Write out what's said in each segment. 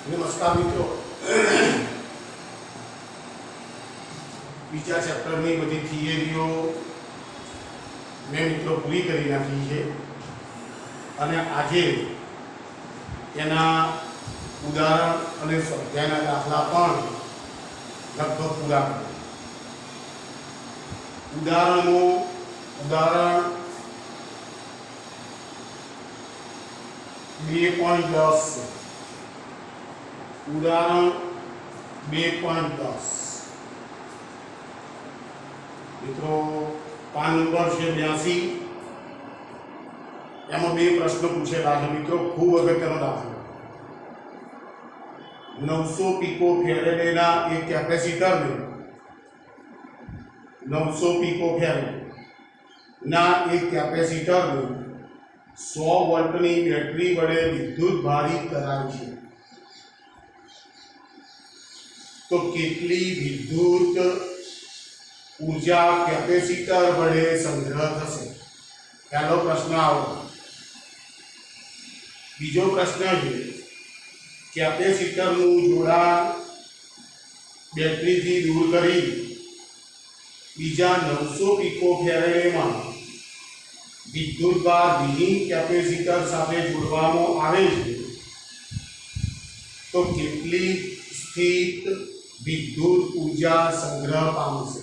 नमस्कार मित्रों, बीजा चैप्टरनी बधी थियरीओ मैं मित्रों पूरी करी नाखी है અને આજે એના ઉદાહરણ અને સ્વાધ્યાયના દાખલા પણ લગભગ પૂરા કર્યા. ઉદાહરણ 2.10 છે. ઉદાહરણ 2.10 મિત્રો, પાન નંબર છે 82. એમાં બે પ્રશ્નો પૂછેલા છે મિત્રો, ખૂબ અગત્યનો દાખલો. 900 પીકો ફેરેડેના એક કેપેસિટરને 900 પીકો ફેરેડેના એક કેપેસિટરને 100 વોલ્ટની બેટરી વડે વિદ્યુત ભારિત કરાય છે, તો કેટલી વિદ્યુત ઊર્જા કેપેસિટર વડે સંગ્રહ થશે? પહેલો પ્રશ્ન આવો. બીજો પ્રશ્ન છે, કેપેસિટરનું જોડાણ બેટરીથી દૂર કરી બીજા 900 પીકો ફેરેડેમાં વિદ્યુતભાર વિહીન કેપેસિટર સાથે જોડવામાં આવે છે, તો કેટલી સ્થિત વિદ્યુત ઊર્જા સંગ્રહ પામશે?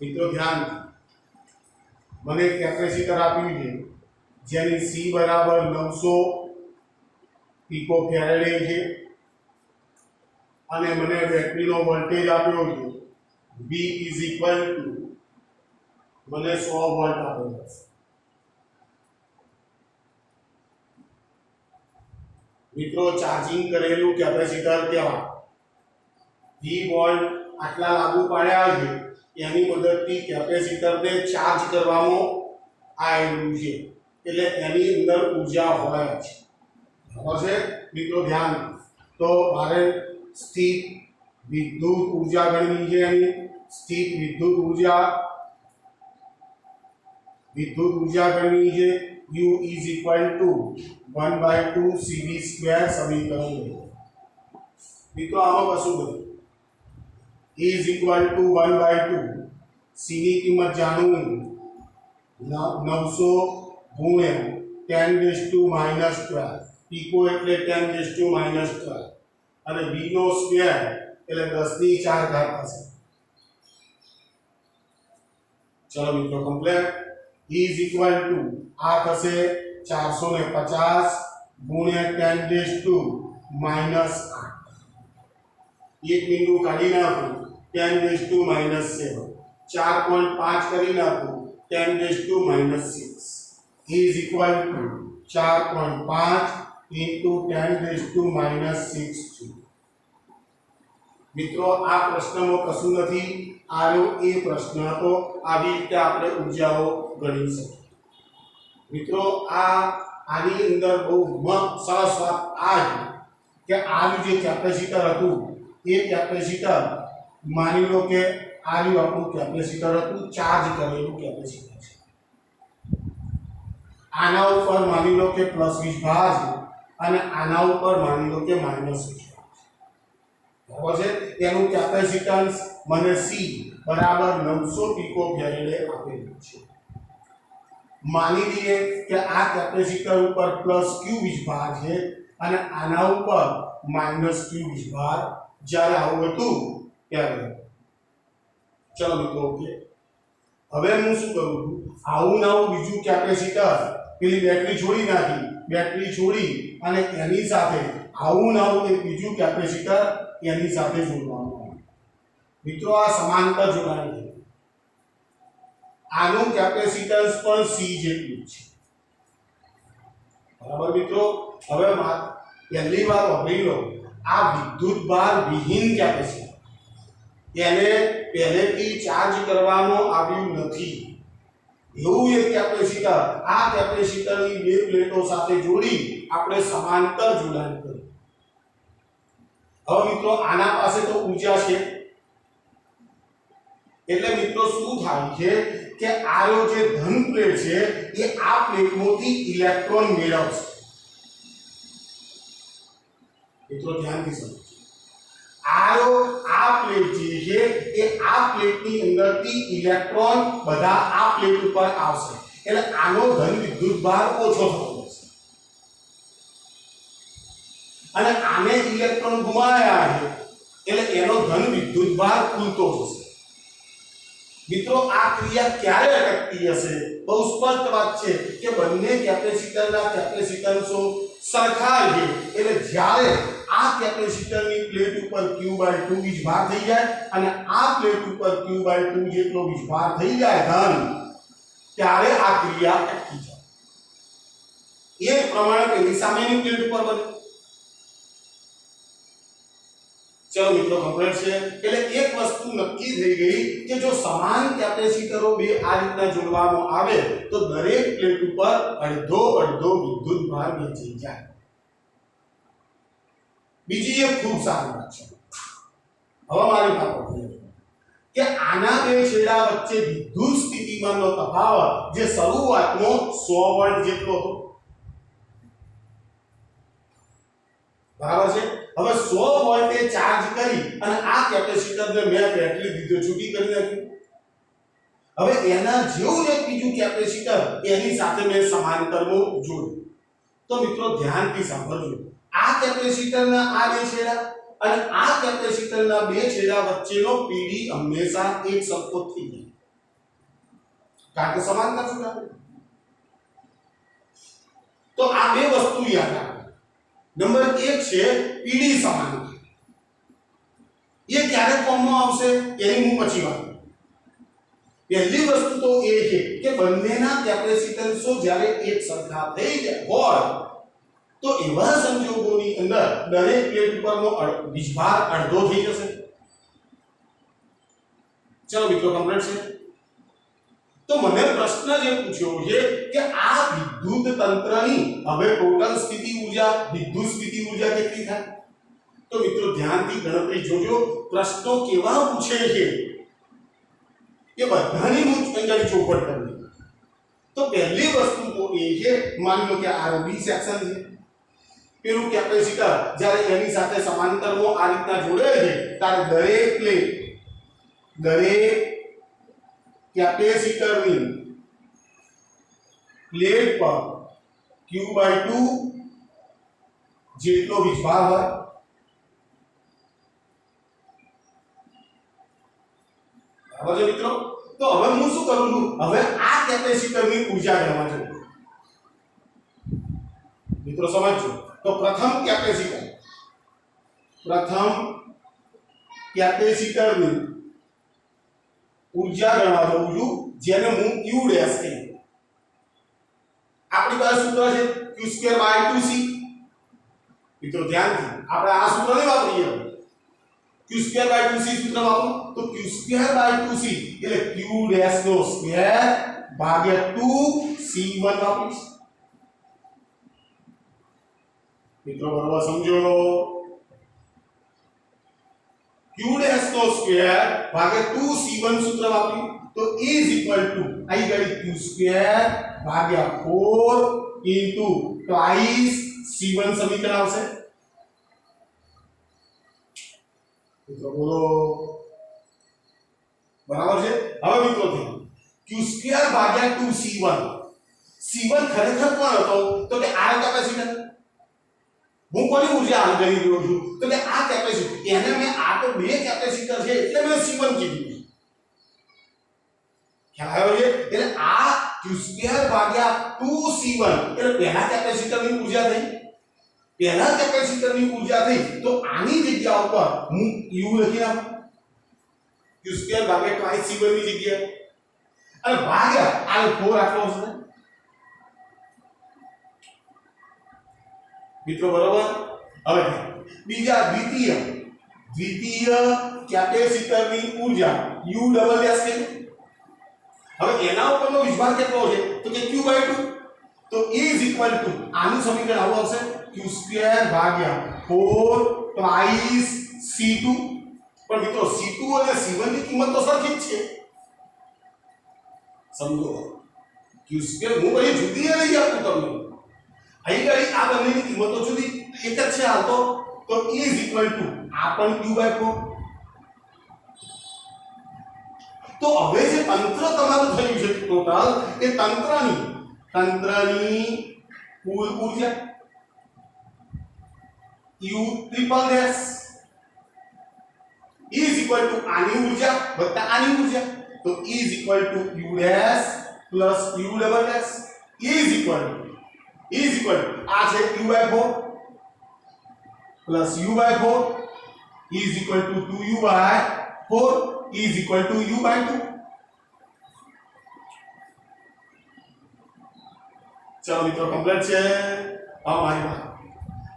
મિત્રો ધ્યાન, મને કેપેસિટર આપ્યું છે જેની C બરાબર 900 પીકો ફેરેડે છે અને મને બેટરીનો વોલ્ટેજ આપ્યો છે V ઇઝ ઇક્વલ ટુ મને 100 વોલ્ટ આપેલો છે. મિત્રો, ચાર્જિંગ કરેલું કેપેસિટર કહેવાય. V વોલ્ટ આટલા લાગુ પાડ્યા છે, એની મદદથી કેપેસિટરને ચાર્જ કરવામાં આવેલું છે, એટલે એની અંદર ઊર્જા હોય છે. બરાબર છે મિત્રો? ધ્યાન, તો મારે સ્થિત વિદ્યુત ઊર્જા ગણવી છે. એની સ્થિત વિદ્યુત ઊર્જા ગણવી છે. U is equal to 1/2 CV² સમીકરણ. મિત્રો, આમાં કશું નથી. E is equal to 1/2. C ની કિંમત જાણવું, 900 ગુણ્યા 10⁻⁻12. પીકો એટલે 10⁻⁻12 અને V નો સ્ક્વેર એટલે 10⁴ થશે. ચલો મિત્રો, complete. E is equal to આ થશે 450 ગુણ્યા 10⁻⁻8. એક બિંદુ કાઢી નાખું, 10⁻⁻7. 4.5 કરી નાખું, 10⁻⁻6. is equal to 4.5 into 10⁻⁻6. મિત્રો, આ પ્રશ્નમાં કશું નથી. આનો એ પ્રશ્ન હતો. આવી રીતે આપણે ઊર્જાઓ ગણી શકીએ. મિત્રો, આની અંદર બહુ સરસ વાત આ છે કે આ જે કેપેસિટર હતું, એ કેપેસિટર માની લો કે આ આપણું કેપેસિટર હતું, ચાર્જ કરેલું કેપેસિટર છે. આના ઉપર માની લો કે +20 ભાર છે અને આના ઉપર માની લો કે -20 ભાર છે. બરાબર છે? એનું કેપેસિટન્સ મને C બરાબર 900 પીકો ફેરેડે આપેલું છે. માની લઈએ કે આ કેપેસિટર ઉપર +20 ભાર છે અને આના ઉપર -20 ભાર. જ્યારે આવું હતું ત્યારે ચલો મિત્રો, ઓકે. હવે હું શું કરું છું, આવું નવું બીજું કેપેસિટર પેલી બેટરી છોડી નાખી, બેટરી છોડી અને એની સાથે આવું નવું એક બીજું કેપેસિટર એની સાથે જોડવાનું આવે. મિત્રો, આ સમાંતર જોડાણ છે. આનું કેપેસિટન્સ પણ C જેટલું છે. બરાબર મિત્રો? હવે પહેલી વાર વાપરી લો, આ વિદ્યુતભાર વિહીન કેપેસિટર, એને પહેલેથી ચાર્જ કરવામાં આવ્યું નથી એવું એક કેપેસિટર, આ કેપેસિટરની બે પ્લેટો સાથે જોડી આપણે સમાંતર જોડાણ કર્યું. હવે મિત્રો, આના પાસે તો ઊર્જા છે, એટલે મિત્રો શું થાય છે કે આ જે ધન પ્લેટ છે એ આ પ્લેટમાંથી ઇલેક્ટ્રોન મેળવશે મિત્રો ધ્યાનથી સમજો આ પ્લેટ જે છે એ આ પ્લેટની અંદરથી ઇલેક્ટ્રોન બધા આ પ્લેટ ઉપર આવશે એટલે આનો ધન વિદ્યુત ભાર ઓછો થતો જશે અને આને ઇલેક્ટ્રોન ગુમાવ્યા છે એટલે એનો ધન વિદ્યુત ભાર ખુલતો જશે મિત્રો આ ક્રિયા ક્યારે અટકતી હશે બહુ સ્પષ્ટ વાત છે કે બંને કેપેસિટરના કેપેસિટન્સો સરખા છે એટલે જ્યારે આ કેપેસિટરની પ્લેટ ઉપર q/2 વીજભાર થઈ જાય અને આ પ્લેટ ઉપર q/2 જેટલો વીજભાર થઈ જાય ધન ત્યારે આ ક્રિયા અટકી જાય એ પ્રમાણે પેલી સામેની પ્લેટ ઉપર બને ચલો મિત્રો કમ્પ્લીટ છે એટલે એક વસ્તુ નક્કી થઈ ગઈ કે જો સમાન કેપેસિટરો બે આ રીતના જોડવામાં આવે તો દરેક પ્લેટ ઉપર અડધો અડધો વિદ્યુત ભાર વહેંચાઈ જાય બીજી એક ખૂબ સારી વાત છે હવે મારી વાત કે આના બે છેડા વચ્ચે વિદ્યુત સ્થિતિમાનનો તફાવત જે શરૂઆતમાં 100 વોલ્ટ જેટલો હતો બરાબર છે હવે 100 વોલ્ટે ચાર્જ કરી અને આ કેપેસિટરને મેં બેટરી દીધો છૂટી કરી નાખ્યું હવે એના જેવું એક બીજું કેપેસિટર એની સાથે મેં સમાંતરમાં જોડ્યું તો મિત્રો ધ્યાનથી સાંભળજો આ કેપેસિટરના આ બે છેડા અને આ કેપેસિટરના બે છેડા વચ્ચેનો PD હંમેશા એક સરખો થઈ જાય કારણ કે સમાંતર જોડાયેલ તો આ બે વસ્તુ યાદ રાખો નંબર 1 છે PD સમાંતર એ ક્યારે કોમમાં આવશે એની હું પછી વાત પહેલી વસ્તુ તો એ છે કે બંનેના કેપેસિટન્સો જ્યારે એક સરખા થઈ જાય હોય તો એવા સંજોગોની અંદર દરેક પ્લેટ ઉપરનો વીજભાર અડધો થઈ જશે ચલો મિત્રો કમ્પ્લીટ છે તો મને પ્રશ્ન જે પૂછ્યો છે કે આ વિદ્યુત તંત્રની હવે ટોટલ સ્થિતિ ઊર્જા વિદ્યુત સ્થિતિ ઊર્જા કેટલી થાય તો મિત્રો ધ્યાનથી ગણતરી જોજો પ્રશ્નો કેવા પૂછે છે એ બધાની હું અંગાડી ચોખવટ કરવી તો પહેલી વસ્તુ તો એ છે માની લો કે આ બી સેક્શન છે પેલું કેપેસિટર જ્યારે એની સાથે સમાંતરમાં આ રીતના જોડે છે ત્યારે દરેક કેપેસિટરની પ્લેટ પર q/2 જેટલો વીજભાર હોય બરાબર છે મિત્રો તો હવે હું શું કરું છું હવે આ કેપેસિટરની ઊર્જા ગણવા છું મિત્રો સમજો તો પ્રથમ કેપેસિટરની ઊર્જા ગણવા દઉં છું જેને હું q ડેશ કહું આપણી પાસે સૂત્ર છે q²/2c મિત્રો ધ્યાનથી આપણે આ સૂત્ર નહીં વાપરીએ q²/2c સૂત્ર વાપરો તો q²/2c એટલે q ડેશ નો સ્ક્વેર ભાગ્યા 2c1 વાપરીશ મિત્રો બરાબર સમજો q ડેશ નો સ્ક્વેર ભાગ્યા 2c1 સૂત્ર વાપર્યું તો a આઈ ગઈ q² ભાગ્યા 4 ઇન્ટુ ટ્વાઇસ c1 સમીકરણ આવશે મિત્રો બોલો બરાબર છે હવે મિત્રો q² ભાગ્યા 2c1 c1 ખરેખર કોણ હતો તો કે આ કેપેસિટર હું કોની ઊર્જા હાલ કરી રહ્યો છું તો કે આ કેપેસિટર એને મેં આ તો બે કેપેસિટર છે એટલે મેં c1 કીધું ખ્યાલ આવ્યો છે એટલે આ q² ભાગ્યા 2c1 એટલે પહેલા કેપેસિટરની ઊર્જા થઈ તો આની જગ્યા ઉપર હું u લખી નાખું q² ભાગ્યા ટ્વાઇસ c1 ની જગ્યાએ અને ભાગ્યા આ 4 આટલો હશે મિત્રો બરોબર હવે બીજા દ્વિતીય કેપેસિટરની ઊર્જા u ડબલ ડેશ કે હવે એના ઉપરનો વીજભાર કેટલો છે તો કે q/2 તો a આનું સમીકરણ આવું આવશે q² ભાગ્યા 4 ટ્વાઇસ c2 પણ મિત્રો c2 અને c1 ની કિંમત તો સરખી જ છે સમજો q² હું અહીં જુદી લઈ આપું તમને અહીં ગઈ આ બંનેની કિંમતો જુદી એક જ છે હાલ તો तो E इज इक्वल टू આ પણ Q/4। તો હવે જે તંત્ર તમારું થયું છે ટોટલ એ તંત્રની કુલ ઊર્જા U triple dash E is equal to આની ઊર્જા વત્તા આની ઊર્જા, તો E is equal to U dash plus U double dash। E is equal to આ છે U/4 plus U/4, E is equal to 2U/4, E is equal to U/2। चलो मित्रों कंप्लीट છે અમારી વાત।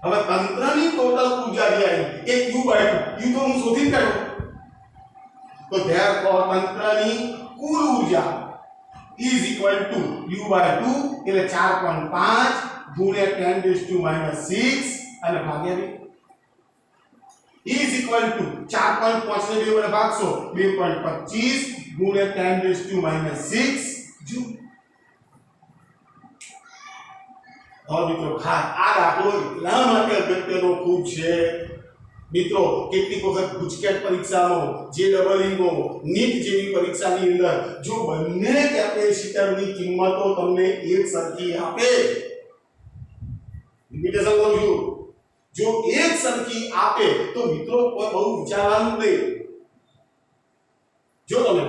હવે તંત્રની ટોટલ ઊર્જા જે આવી એ U/2, U તો હું શોધી કાઢું, તો ધેરફોર તંત્રની કુલ ઊર્જા is equal to U/2 એટલે 4.5 ગુણ્યા 10⁻⁶ અને ભાગ્યા 2 is equal to 4.5 ને 2 વડે ભાગશો 2.25 ગુણ્યા 10⁻⁶ જૂલ। और मित्रों खास आ दाखलो એટલા માટે અગત્યનો ખૂબ છે મિત્રો। કેટલીક વખત ગુજકેટ પરીક્ષામાં, જેડબલઈમાં, નીટ જેવી પરીક્ષાની અંદર જો બંને કેપેસિટરની કિંમતો તમને એક સરખી આપે, રિપીટેશન કરું છું, જો એક સરખી આપે તો મિત્રો કોઈ બહુ વિચારવાનું નહીં। જો તમે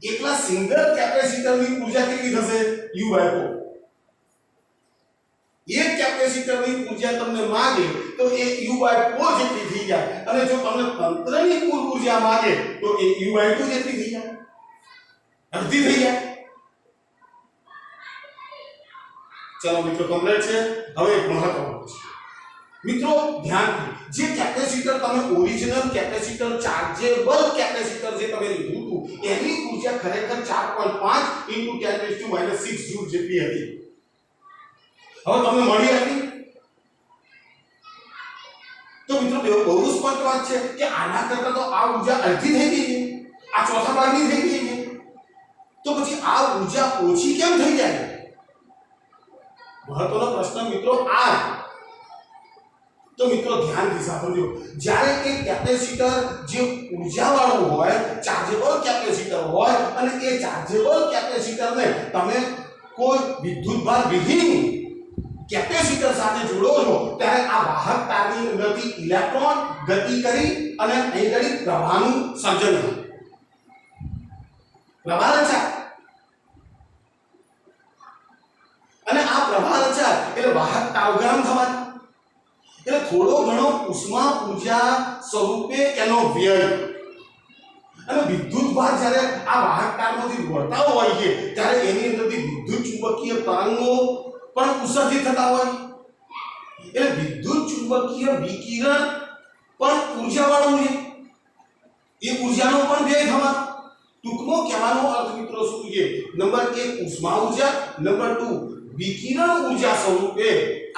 એકલા સિંગલ કેપેસિટરની ઊર્જા કેટલી થશે U/4, एक कैपेसिटरनी ऊर्जा તમને માંગે તો એ U/4 જેટલી થઈ જાય, અને જો તમને તંત્રની કુલ ઊર્જા માંગે તો એ U/2 જેટલી થઈ જાય, અડધી થઈ જાય। ચલો મિત્રો કમ્પ્લીટ છે। હવે એક મહત્વનું છે મિત્રો, ધ્યાનથી જે કેપેસિટર તમે ઓરિજિનલ કેપેસિટર ચાર્જેબલ કેપેસિટર જે તમે લીધું હતું એની ઊર્જા ખરેખર 4.5 × 10⁻⁶ જૂલ જેટલી હતી। હવે તમને મળી હતી તો મિત્રો બહુ સ્પષ્ટ વાત છે કે આના કરતા તો આ ઊર્જા અડધી થઈ ગઈ છે, આ ચોથા ભાગની થઈ ગઈ છે, તો પછી આ ઊર્જા ઓછી કેમ થઈ જાય? મહત્વનો પ્રશ્ન મિત્રો આ। તો મિત્રો ધ્યાનથી સાંભળજો, જ્યારે એક કેપેસિટર જે ઊર્જાવાળું હોય, ચાર્જેબલ કેપેસિટર હોય, અને એ ચાર્જેબલ કેપેસિટરને તમે કોઈ વિદ્યુતભાર વિહીન કેપેસિટર સાથે જોડો છો ત્યારે આ વાહક તારની અંદરથી ઇલેક્ટ્રોન ગતિ કરી અને અહીં ઘડી પ્રવાહનું સર્જન થાય, પ્રવાહ રચાય, અને આ પ્રવાહ રચાય એટલે વાહક તાવગ્રામ થવાય, એટલે થોડો ઘણો ઉષ્મા ઊર્જા સ્વરૂપે એનો વ્યય, અને વિદ્યુતભાર જ્યારે આ વાહક તારમાંથી વળતા હોય છે ત્યારે એની અંદરથી વિદ્યુત ચુંબકીય તરંગો પણ ઉત્સર્જિત થતા હોય, એટલે વિદ્યુત ચુંબકીય વિકિરણ પણ ઊર્જાવાળું છે, એ ઊર્જાનો પણ વ્યય થવાનો। ટૂંકમાં કહેવાનો અર્થ મિત્રો શું છે? નંબર 1 ઉષ્મા ઊર્જા, નંબર 2 વિકિરણ ઊર્જા સ્વરૂપે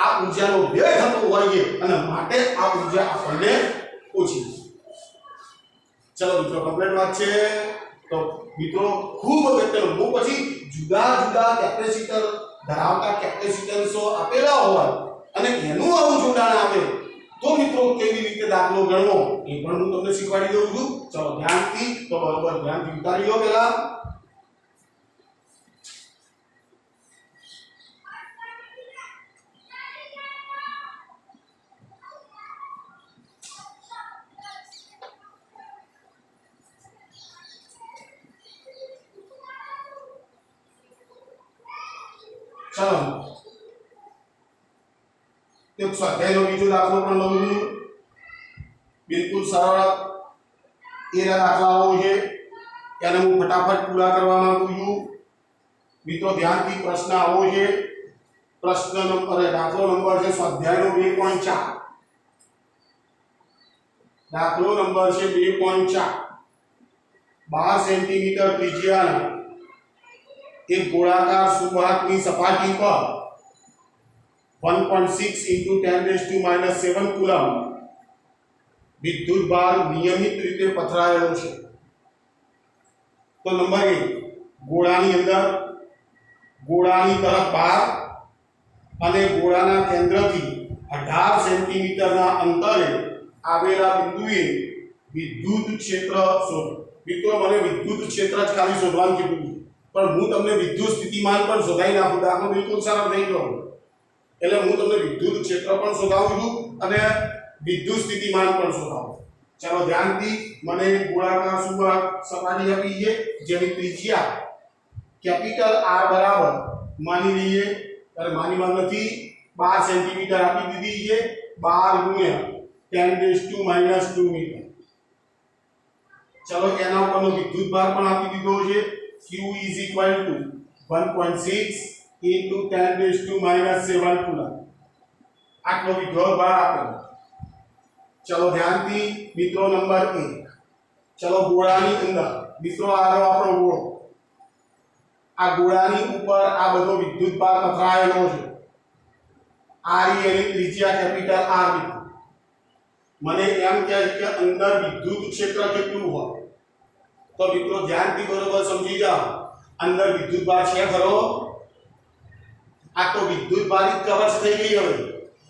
આ ઊર્જાનો વ્યય થતો હોય છે, અને માટે આ ઊર્જા આપણને ઓછી છે। ચલો મિત્રો કમ્પ્લીટ વાત છે। તો મિત્રો ખૂબ અગત્યનું, હું પછી જુદા જુદા કેપેસિટર ધરાવતા કેપેસિટન્સો આપેલા હોય અને એનું આવું જોડાણ આપે તો મિત્રો કેવી રીતે દાખલો ગણવો એ પણ હું તમને શીખવાડી દઉં છું। ચલો ધ્યાનથી, તો બરોબર ધ્યાનથી ઉતારી લો પહેલા। चलो एक स्वाध्यायનો બીજો દાખલો પણ લઉં છું, બિલકુલ સરળ એના દાખલાઓ છે, એને હું ફટાફટ પૂરા કરવા માંગુ છું। મિત્રો ધ્યાનથી પ્રશ્ન આવો છે, પ્રશ્ન નંબર દાખલો નંબર છે સ્વાધ્યાયનો 2.4, દાખલો નંબર છે 2.4। 12 સેન્ટીમીટર ત્રિજ્યાના एक गोलाकार सुवाहकनी सपाटी पर 1.6 × 10⁻⁷ कूलम विद्युत भार नियमित रीते पथराયેલો છે। તો નંબર 1, ગોળાની અંદર ગોળાની તરફ બહાર અને ગોળાના કેન્દ્રથી 18 સેન્ટીમીટરના અંતરે આવેલા બિંદુએ વિદ્યુત ક્ષેત્ર શોધો. મિત્રો મને વિદ્યુત ક્ષેત્ર જ ખાલી શોધવાનું કીધું છે, પણ હું તમને વિદ્યુત સ્થિતિમાન પણ શોધાઈ નાખું. દાખલો બિલકુલ સરળ થઈ ગયો. એટલે હું તમને વિદ્યુત ક્ષેત્ર પણ શોધાવું છું અને વિદ્યુત સ્થિતિમાન પણ શોધાવું. ચાલો ધ્યાનથી મને ગોળાકાર સપાટી આપી છે જેની ત્રિજ્યા કેપિટલ R બરાબર માની લઈએ, ત્યારે માનીમાં નથી 12 સેન્ટીમીટર આપી દીધી છે. 12 ગુણ્યા 10⁻² મીટર. ચલો એના ઉપરનો વિદ્યુત ભાર પણ આપી દીધો છે. Q is equal to 1.6 into 10⁻⁷ coulomb. આટલો વિદ્યુત ભાર આપેલો. ચલો ધ્યાનથી મિત્રો નંબર 1. ચલો ગોળાની અંદર મિત્રો આ આપણો ગોળો. આ ગોળાની ઉપર આ બધો વિદ્યુત ભાર પથરાયેલો છે. આ એની ત્રિજ્યા કેપિટલ R મિત્રો. મને એમ કહે કે અંદર વિદ્યુત ક્ષેત્ર કેટલું હોય, તો મિત્રો ધ્યાનથી બરોબર સમજી જાઓ. અંદર વિદ્યુત ભાર છે ખરો? આ તો વિદ્યુત ભારિત કવચ થઈ ગઈ હવે.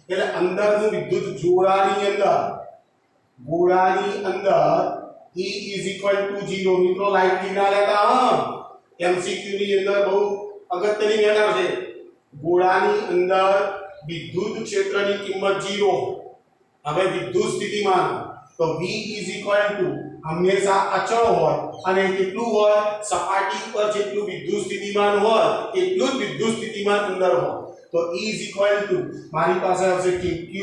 એટલે અંદરનું વિદ્યુત ગોળાની અંદર E is equal to 0. મિત્રો લાઈટ ના લેતા હા. MCQ ની અંદર બહુ અગત્યની મેટર છે. ગોળાની અંદર વિદ્યુત ક્ષેત્રની કિંમત 0. હવે વિદ્યુત સ્થિતિમાન તો V is equal to હંમેશા અચળ હોય અને કેટલું હોય, સપાટી પર જેટલું વિદ્યુત સ્થિતિમાન હોય એટલું જ વિદ્યુત સ્થિતિમાન અંદર હોય. તો E is equal to મારી પાસે આવશે Q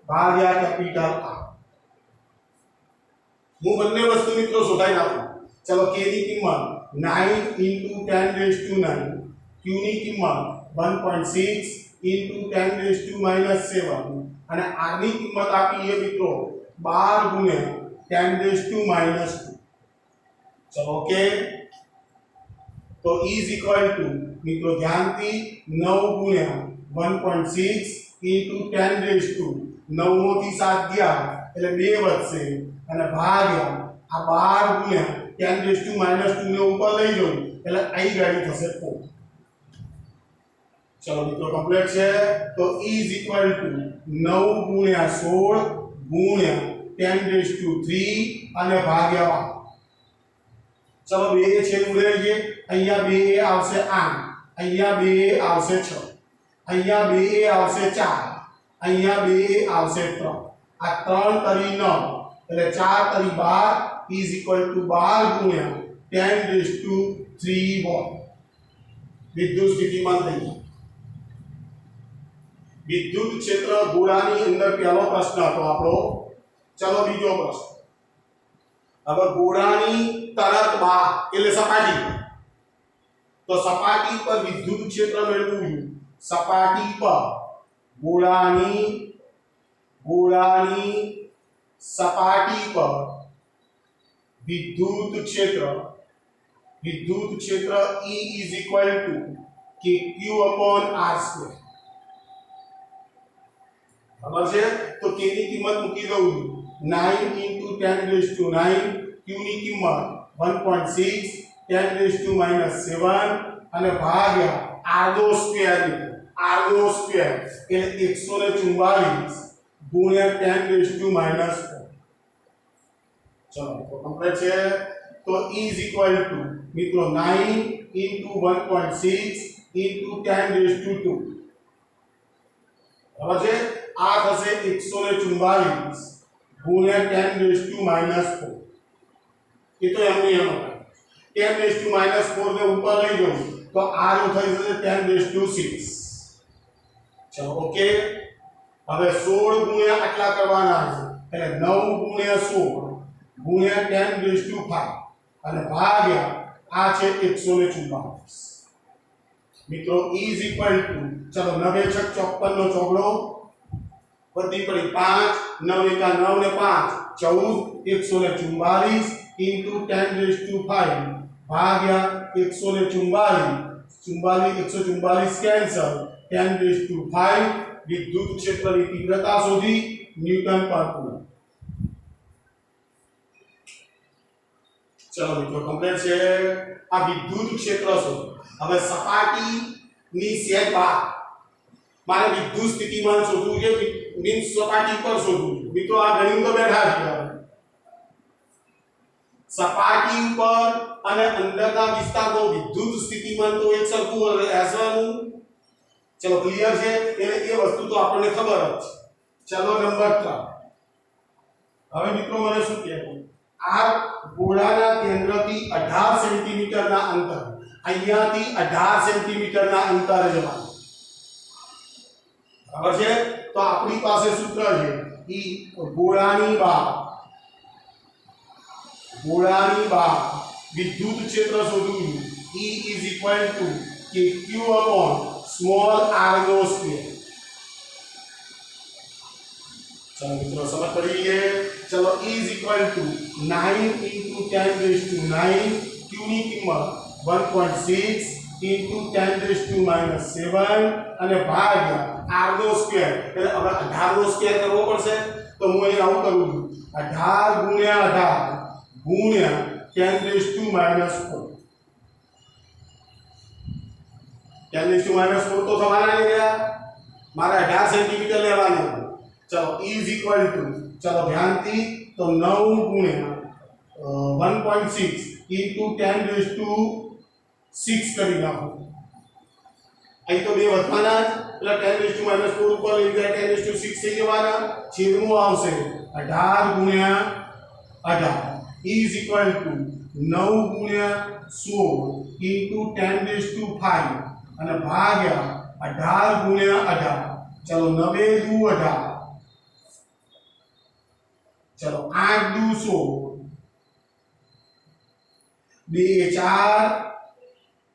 ભાગ્યા કેપિટલ R. હું બંને વસ્તુ મિત્રો શોધાઈ નાખું. ચલો K ની કિંમત 9 × 10⁻⁹, Q ની કિંમત 1.6 × 10⁻⁷ અને R ની કિંમત આપી છે મિત્રો 12 × 10⁻². ચલો ઓકે. તો E is equal to મિત્રો ધ્યાનથી 9 × 1.6 × 10⁻⁹, 9 માંથી 7 ગયા એટલે 2 વધશે અને ભાગ્યા આ 12 × 10⁻² ને ઉપર લઈ જવું એટલે અહીં ગાડી થશે 4. ચલો મિત્રો કમ્પ્લીટ છે. તો E is equal to 9 × 16 × 10⁻³ અને ભાગ્યા 12. ચલો 2 છે ઉડે. અહીંયા 2 આવશે 8, અહીંયા 2 આવશે 6, અહીંયા 2 આવશે 4, અહીંયા 2 આવશે 3. આ 3 તરી 9 એટલે 4 તરી 12 is equal to 12 × 10⁻³ વોટ. વિદ્યુત સ્થિતિમાન થઈ ગયું. વિદ્યુત ક્ષેત્ર ગોળાની અંદર પહેલો પ્રશ્ન હતો આપણો. ચલો બીજો પ્રશ્ન. હવે ગોળાની તરત બહાર એટલે સપાટી પર. તો સપાટી પર વિદ્યુત ક્ષેત્ર મેળવવું. સપાટી પર ગોળાની સપાટી પર વિદ્યુત ક્ષેત્ર E is equal to KQ/R². ખબર છે? તો K ની કિંમત મૂકી દઉં 9 × 10⁻⁹, Q ની કિંમત 1.6 10⁻⁷ અને ભાગ્યા R² એટલે 144 ગુણ્યા 10⁻⁴. ચલો તો કમ્પ્લીટ છે. તો E is equal to મિત્રો 9 × 1.6 × 10⁻². હવે છે આ થશે 144 ગુણ્યા 10⁻⁴. એ તો એમનું એમ હતા. 10⁻⁴ ને ઉપર લઈ જવું તો R થઈ જશે 10⁻⁶. ચલો ઓકે. હવે 16 ગુણ્યા આટલા કરવાના છે એટલે 9 × 16 ગુણ્યા 10⁵ અને ભાગ્યા આ છે 144. મિત્રો E is equal to ચલો 9 × 6 = 54 નો ચોગડો વધી પડી 5 9 × 9 ને 5 14 144 × 10⁵ ભાગ્યા 144 144 કેન્સલ 10⁵. વિદ્યુત ક્ષેત્રની તીવ્રતા શોધી ન્યૂટન પર કુલમ. ચલો મિત્રો કમ્પ્લીટ છે. આ વિદ્યુત ક્ષેત્ર છે. હવે સપાટીની સેજ બહાર મારે વિદ્યુત સ્થિતિમાન શોધવું છે. मीन्स सपाटी पर शोधવું મિત્રો આ ગણિત તો બેઠા છે સપાટી ઉપર અને અંદરના વિસ્તારનો વિદ્યુત સ્થિતિમાન તો એક સરખું રહેવાનું ચલો ક્લિયર છે એટલે એ વસ્તુ તો આપણને ખબર જ છે ચલો નંબર 3 હવે મિત્રો મને શું કહેવું આ ગોળાના કેન્દ્રથી 18 સેન્ટીમીટરના અંતર અહીંયાથી 18 સેન્ટીમીટરના અંતરે જવાનું બરાબર છે તો આપણી પાસે સૂત્ર છે ઈ ગોળાની બહાર વિદ્યુત ક્ષેત્ર શોધવું E is equal to Q upon small r no square चलो मित्रों समझ पड़ी है चलो E is equal to 9 into 10 raised to 9 Q ની કિંમત 1.6 into 10 raised to minus 7 અને ભાગ્યા r નો સ્ક્વેર એટલે હવે 18 નો સ્ક્વેર કરવો પડશે તો હું અહીં આવું કરું છું 18 ગુણ્યા 18 ગુણ્યા 10 raised to minus 4 10 raised to minus 4 तो समाना नहीं गया मारा 18 सेंटीमीटर लेवाना चलो E is equal to चलो ध्यान थी तो 9 गुण્યા 1.6 into 10 raised to 6 કરી નાખો અહીં તો બે વધવાના એટલે 10 raised to minus 4 ઉપર લઈ ગયા 10 raised to 6 થઈ જવાના છેદમાં આવશે 18 ગુણ્યા 18 E is equal to 9 ગુણ્યા 16 into 10 raised to 5 અને ભાગ્યા 18 ગુણ્યા 18 ચલો 9 દુ 18 चलो 8 दू 16 2 4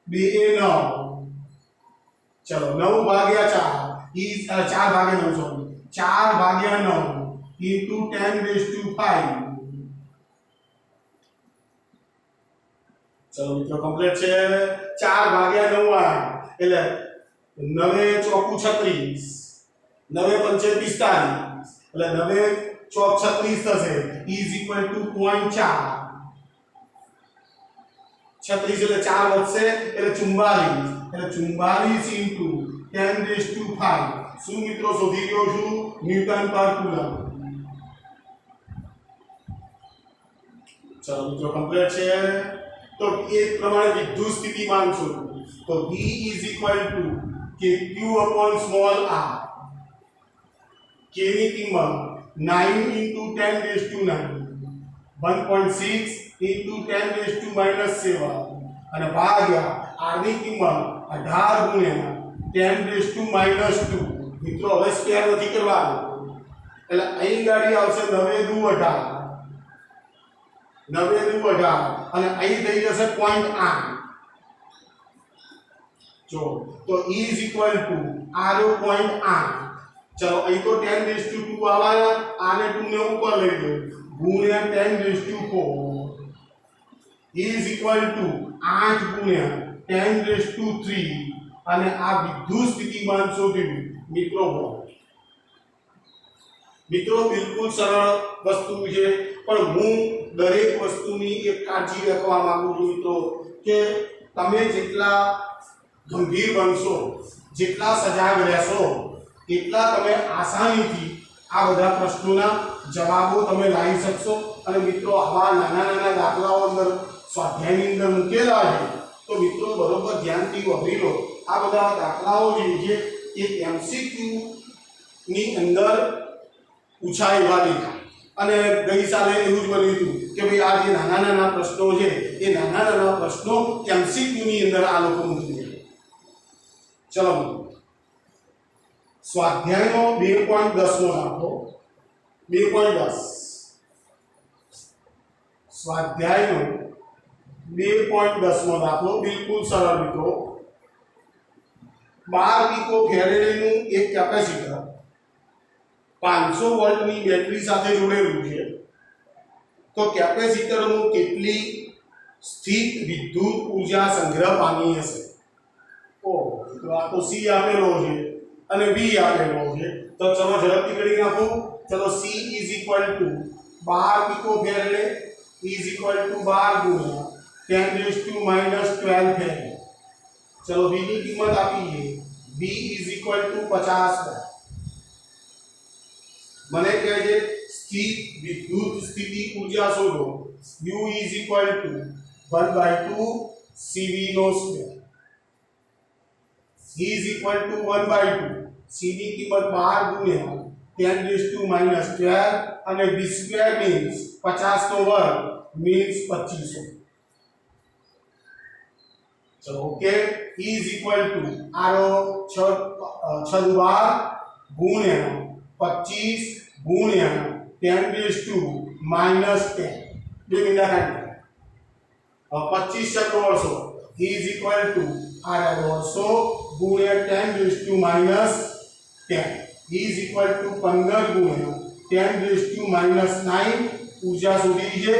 2 9 चलो 9 भाग्या 4 is 4 Bhagya 9 sorry 4 Bhagya 9 into 10 raised to 5 चलो मित्रों कंप्लीट છે 4 भाग्या 9 આ એટલે 9 ચોકુ 36 9 पंचे 45 એટલે 9 चौक 36 થશે E is equal to 0.4 36 એટલે 4 વધશે એટલે 44 એટલે 44 into 10 raised to 5 શું મિત્રો શોધી ગયો છું ન્યૂટન પર કુલમ ચલો મિત્રો કમ્પ્લીટ છે તો એ પ્રમાણે વિદ્યુત સ્થિતિમાન શોધવું તો V is equal to Q upon small r K ની કિંમત 9 into 10 raised to 9 1.6 into 10 raised to minus 7 અને ભાગ્યા r ની કિંમત 18 ગુણ્યા 10 raised to minus 2 મિત્રો હવે સ્ક્વેર નથી કરવાનો એટલે અહીં ગાડી આવશે 9 દુ 18 9 દુ 18 અને અહીં થઈ જશે 0.8 જો તો E is equal to r 0.8 चलो અહીં તો 10 raised to 2 આવાના આને 2 ને ઉપર લઈ લો ગુણ્યા 10 raised to 4 is equal to 8 ગુણ્યા 10 raised to 3 અને આ વિદ્યુત સ્થિતિમાન શોધ્યું મિત્રો મિત્રો બિલકુલ સરળ વસ્તુ છે પણ હું દરેક વસ્તુની એક કાળજી રાખવા માંગુ છું મિત્રો કે તમે જેટલા ગંભીર બનશો જેટલા સજાગ રહેશો એટલા તમે આસાનીથી આ બધા પ્રશ્નોના જવાબો તમે લાવી શકશો અને મિત્રો આવા નાના નાના દાખલાઓ અંદર સ્વાધ્યાયની અંદર મૂકેલા છે તો મિત્રો બરોબર ધ્યાનથી વાપરી લો આ બધા દાખલાઓ જે એ એમસીક્યુ ની અંદર પૂછાયેલા હતા અને ગઈ સાલે એવું જ બન્યું હતું કે ભાઈ આ જે નાના નાના પ્રશ્નો છે એ નાના નાના પ્રશ્નો એમસીક્યુ ની અંદર આ લોકો મૂકી દે ચલો स्वाध्यायનો 2.10 નો દાખલો 2.10 स्वाध्यायનો 2.10 નો દાખલો બિલકુલ સરળ મિત્રો 12 પીકો ફેરેડેનું એક કેપેસિટર 500 વોલ્ટની બેટરી સાથે જોડેલું છે તો કેપેસિટરનું કેટલી સ્થિત વિદ્યુત ઊર્જા સંગ્રહ પામી હશે ઓ તો આ તો સી આપેલો છે અને B આપેલો છે તો ચલો ઝડપથી કરી નાખો ચલો C is equal to 12 pico farad is equal to 12 ગુણ્યા 10 raised to minus 12 ફેરેડે ચલો B ની કિંમત આપીએ B is equal to 50 vote મને કહે છે સ્થિત વિદ્યુત સ્થિતિ ઊર્જા શોધો U is equal to 1/2 CV નો square E is equal to 1/2 C ની કિંમત 12 ગુણ્યા 10 raised to minus 12 અને B square means 50 નો વર્ગ means 2500. चलो okay E is equal to आरो 6 गुण्या 25 गुण्या 10 raised to minus 10 બે મિનિટ કાઢી 25 શબ્દો વર્ષો E is equal to આરો વર્ષો गुण्या 10 raised to minus 10 E is equal to 15 गुण્યા 10 raised to minus 9 ऊर्जा शोधी लीजिए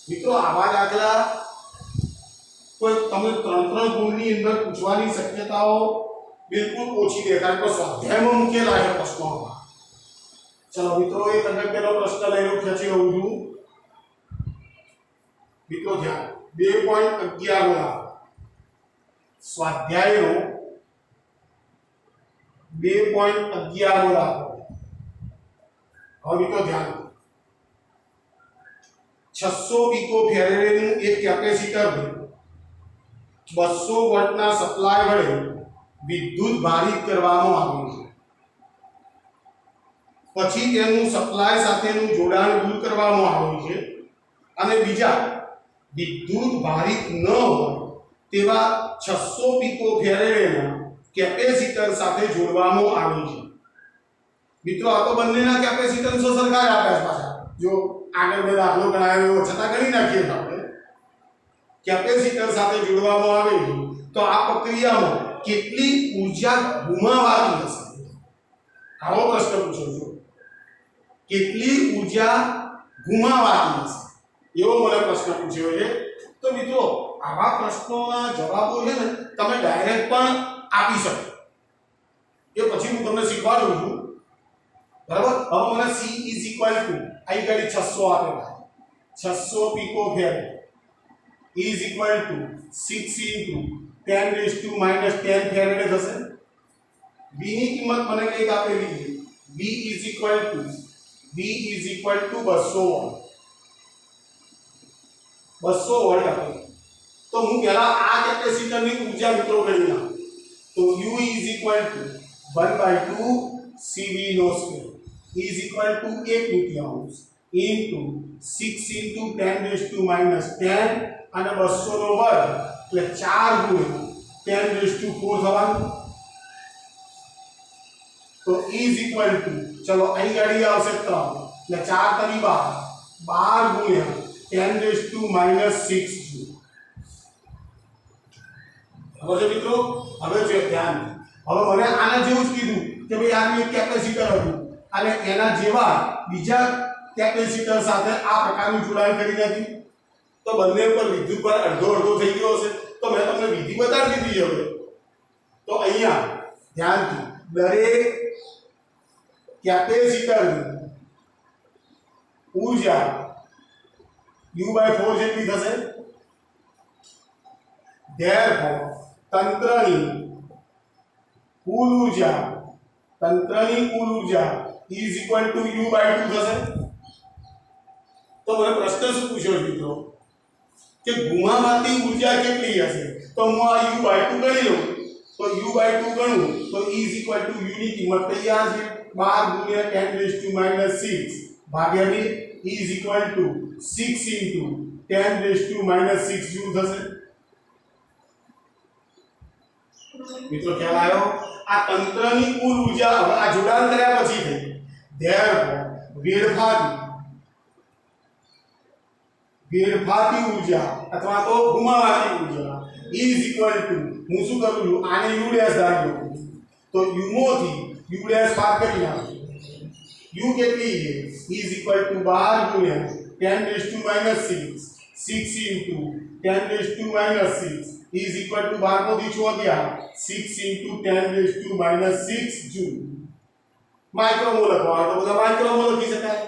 मित्रों आवा दाखला कोई તમે 3 ગુણની અંદર પૂછવાની શક્યતાઓ બિલકુલ ઓછી દેખાય તો સ્વાધ્યાયમાં મુકેલા છે પ્રશ્નોમાં ચલો મિત્રો એક અગત્યનો પ્રશ્ન લઈ લો ખેંચી લઉં છું મિત્રો ધ્યાન 2.11 વાળા સ્વાધ્યાયનો 2.11 વાળા હવે મિત્રો ધ્યાન 600 પીકો ફેરેડેનું એક કેપેસિટર 200 વોલ્ટના સપ્લાય વડે વિદ્યુત ભારિત કરવામાં આવ્યું છે પછી તેનું સપ્લાય સાથેનું જોડાણ દૂર કરવામાં આવ્યું છે અને બીજા વિદ્યુત ભારિત ન હોય તેવા 600 પીકો ફેરેડેના કેપેસિટર સાથે જોડવામાં આવ્યું છે મિત્રો આ તો બંનેના કેપેસિટન્સો સરખા જ આપ્યા છે પાછા જો આગળ બે દાખલો ગણાવ્યો છતાં ગણી નાખીએ આપણે કેપેસિટર સાથે જોડવામાં આવે તો આ પ્રક્રિયામાં કેટલી ઊર્જા ગુમાવાતી હશે આવો પ્રશ્ન પૂછો છો કેટલી ઊર્જા ગુમાવાતી હશે એવો મને પ્રશ્ન પૂછ્યો છે તો મિત્રો આવા પ્રશ્નોના જવાબો છે ને તમે ડાયરેક્ટ પણ આપી શકો એ પછી હું તમને શીખવાડું છું બરાબર હવે મને C is equal to અહીં ગાડી 600 આપેલા 600 pico ફેરેડ is equal to 6 into 10 raised to minus 10 faraday થશે B ની કિંમત મને કઈક આપેલી છે B is equal to 200 volt 200 volt આપેલી તો હું પહેલા આ કેપેસિટરની ઊર્જા મિત્રો ગણી નાખું તો U is equal to 1/2 CV નો સ્ક્વેર is equal to 1 તૃતીયાંશ into 6 into 10 raised to minus 10 અને 200 નો વર્ગ એટલે 4 ગુણ્યા 10 raised to 4 થવાનું તો is equal to ચલો અહીં ગાડી આવશે 3 એટલે 4 તરી 12 ગુણ્યા 10 raised to minus 6 જૂલ હવે મિત્રો હવે જો ધ્યાન હવે મને આના જેવું જ કીધું કે ભાઈ આનું એક કેપેસિટર હતું અને એના જેવા બીજા કેપેસિટર સાથે આ પ્રકારનું જોડાણ કરી નાખ્યું તો બંને ઉપર વિદ્યુત ભાર અડધો અડધો થઈ ગયો હશે તો મેં તમને વિધિ બતાવી દીધી હવે તો અહીંયા ધ્યાનથી દરેક કેપેસિટરની ઊર્જા U/4 જેટલી થશે therefore તંત્રની કુલ ઊર્જા is equal to U/2 થશે તો મને પ્રશ્ન શું પૂછ્યો મિત્રો કે ગુમાવાતી ઊર્જા કેટલી હશે તો હું આ U/2 ગણી લઉં તો U/2 ગણું તો is equal to U ની કિંમત તૈયાર છે 12 ગુણ્યા 10 raised to minus 6 ભાગ્યા b is equal to 6 into 10 raised to minus 6 joule થશે મિત્રો ખ્યાલ આવ્યો આ તંત્રની કુલ ઊર્જા હવે આ જોડાણ કર્યા પછી થઈ વેડફાતી ઊર્જા અથવા તો ગુમાવાતી ઊર્જા is equal to હું શું કરું છું આને u ડેશ ધારી લઉં તો u માંથી u ડેશ બાદ કરી નાખું u કેટલી છે is equal to 12 ગુણ્યા 10 raised to minus 6 6 into 10 raised to minus 6 is equal to 12 માંથી 6 ગયા 6 into 10 raised to minus 6 joule માઇક્રોમોલ લખવા તો બધા માઇક્રોમોલ લખી શકાય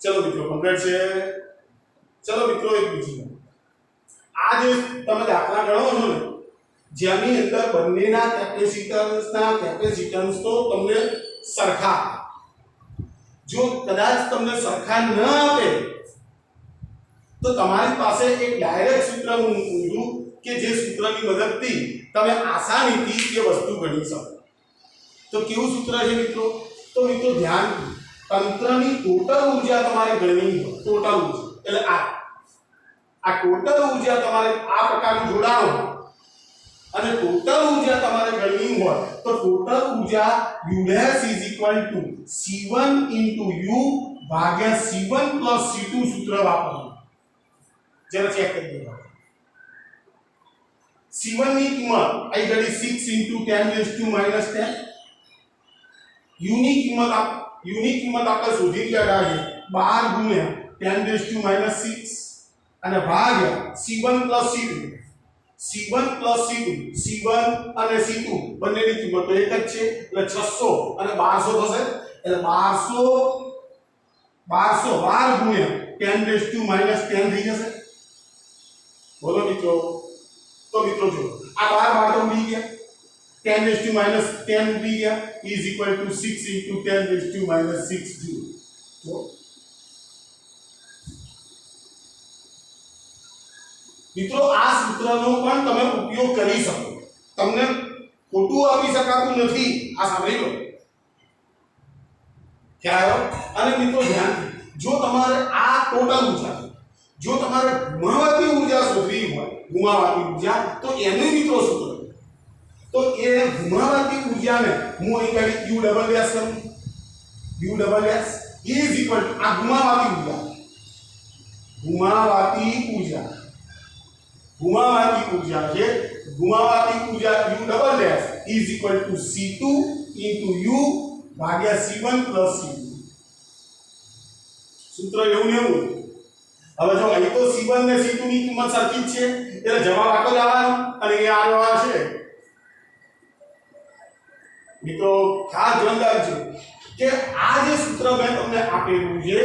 ચલો મિત્રો કમ્પ્લીટ છે ચલો મિત્રો એક બીજી આ જે તમે દાખલા ગણો છો ને જેની અંદર બંનેના કેપેસિટન્સ તો તમને સરખા, જો કદાચ તમને સરખા ન આપે તો તમારી પાસે એક ડાયરેક્ટ સૂત્ર હું મૂકું છું કે જે સૂત્રની મદદથી તમે આસાનીથી એ વસ્તુ ગણી શકો. તો કેવું સૂત્ર છે મિત્રો? તો મિત્રો ધ્યાન, તંત્રની ટોટલ ઊર્જા તમારે ગણવી હોય, ટોટલ ઊર્જા એટલે આ ટોટલ ઊર્જા તમારે આ પ્રકારનું જોડાણ હોય અને ટોટલ ઊર્જા તમારે ગણવી હોય તો ટોટલ ઊર્જા U dash is equal to C1 into U ભાગ્યા C1 plus C2 સૂત્ર વાપરવું. જરા ચેક કરી દો. C1 ની કિંમત આઈ ગઈ 6 into 10 raised to minus 10. U ની કિંમત આપણે શોધી ગયા છે 12 ગુણ્યા 10 raised to minus 6 અને ભાગ્યા C1 plus C2. C1 plus C2, C1 અને C2 બંનેની કિંમત તો એક જ છે એટલે 600 અને 1200 થશે એટલે 12 ગુણ્યા 10 raised to minus 10 થઈ જશે. બોલો મિત્રો. તો મિત્રો જો આ 12 તો ઉડી ગયા, 10 raised to minus 10 ઉડી ગયા is equal to 6 into 10 raised to minus 6 joule. જો મિત્રો આ સૂત્રનો પણ તમે ઉપયોગ કરી શકો, તમને ખોટું આપી શકાતું નથી. આ સાંભળી લો, ખ્યાલ આવ્યો? અને મિત્રો ધ્યાનથી, જો તમારે આ ટોટલ ઊર્જા, જો તમારે ગુમાવાતી ઊર્જા શોધવી હોય, ગુમાવાતી ઊર્જા, તો એનું મિત્રો સૂત્ર, તો એ ગુમાવાતી ઊર્જાને હું અહીં કરી U ડબલ ડેશ કરું. U double dash is equal to આ ગુમાવાતી ઊર્જા છે, ગુમાવાતી ઊર્જા U double dash is equal to C2 into U ભાગ્યા C1 plus C2. સૂત્ર એવું ને એવું. હવે જો અહીં તો C1 ને C2 ની કિંમત સરખી જ છે એટલે જવાબ આટલો જ આવવાનો અને એ આનો આવશે. મિત્રો ખાસ ધ્યાન રાખજો કે આ જે સૂત્ર મેં તમને આપેલું છે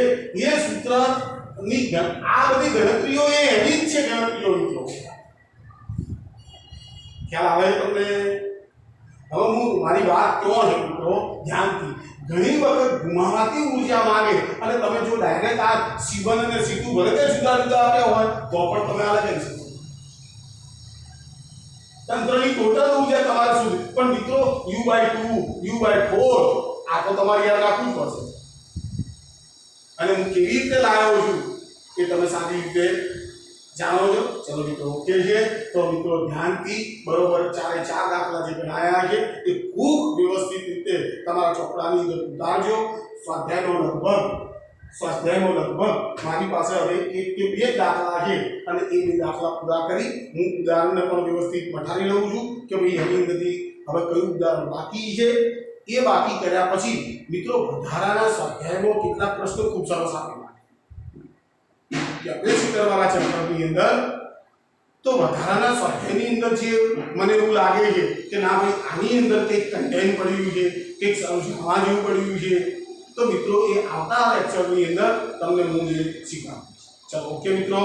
એ સૂત્રની આ બધી ગણતરીઓ એ એની જ છે ગણતરીઓ મિત્રો. ખ્યાલ આવે તમને? હવે હું મારી વાત ક્યાં છે મિત્રો? ધ્યાનથી. ઘણી વખત ગુમાવાતી ઊર્જા માંગે અને તમે જો ડાયરેક્ટ આ C1 અને C2 ભલે તે જુદા જુદા આપ્યા હોય તો પણ તમે આ લખી શકો. તંત્રની ટોટલ ઊર્જા તમારે શું? પણ મિત્રો U/2 U/4 આ તો તમારે યાદ રાખવું પડશે. અને હું કેવી રીતે લાવ્યો છું એ તમે સારી રીતે જાણો છો. ચલો મિત્રો ઓકે છે. તો મિત્રો ધ્યાનથી બરોબર 4 દાખલા જે બનાવ્યા છે એ ખૂબ વ્યવસ્થિત રીતે તમારા ચોપડાની અંદર ઉતારજો. સ્વાધ્યાયનો લગભગ મારી પાસે હવે 1 કે 2 દાખલા છે અને એ 2 દાખલા પૂરા કરી હું ઉદાહરણને પણ વ્યવસ્થિત મઠારી લઉં છું કે ભાઈ એની અંદરથી હવે કયું ઉદાહરણ બાકી છે. એ બાકી કર્યા પછી મિત્રો વધારાના સ્વાધ્યાયમાં કેટલાક પ્રશ્નો ખૂબ સરસ આપેલા કે કેપેસિટર વાળા ચેપ્ટરની અંદર તો વધારાના સ્વાધ્યાયની અંદર જે મને એવું લાગે છે કે ના ભાઈ આની અંદર કંઈક કન્ટેન્ટ પડ્યું છે, કંઈક સમજવા જેવું પડ્યું છે, તો મિત્રો એ આવતા લેક્ચરની અંદર તમને હું એ શીખવાડીશ. ચલો ઓકે મિત્રો.